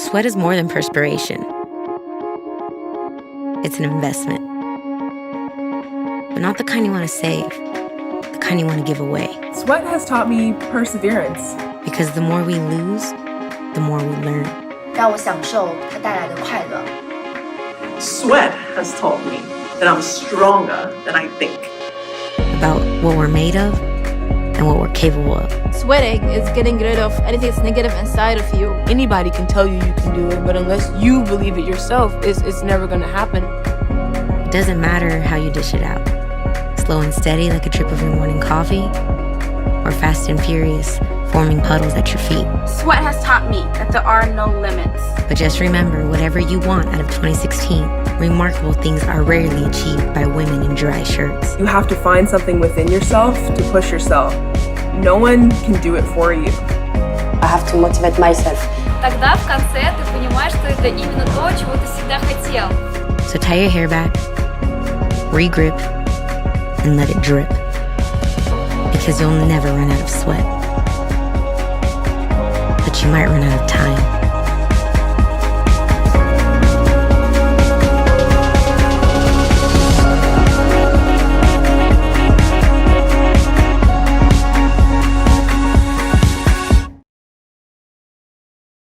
Sweat is more than perspiration. It's an investment. But not the kind you want to save, the kind you want to give away. Sweat has taught me perseverance. Because the more we lose, the more we learn. 让我享受它带来的快乐。 Sweat has taught me that I'm stronger than I think. About what we're made of and what we're capable of. Sweating is getting rid of anything that's negative inside of you. Anybody can tell you can do it, but unless you believe it yourself, it's never gonna happen. It doesn't matter how you dish it out. Slow and steady like a drip of your morning coffee, or fast and furious, forming puddles at your feet. Sweat has taught me that there are no limits. But just remember, whatever you want out of 2016, remarkable things are rarely achieved by women in dry shirts. You have to find something within yourself to push yourself. No one can do it for you. I have to motivate myself. Тогда в конце ты понимаешь, что это именно то, чего ты всегда хотел. So tie your hair back, regrip, and let it drip. Because you'll never run out of sweat. But you might run out of time.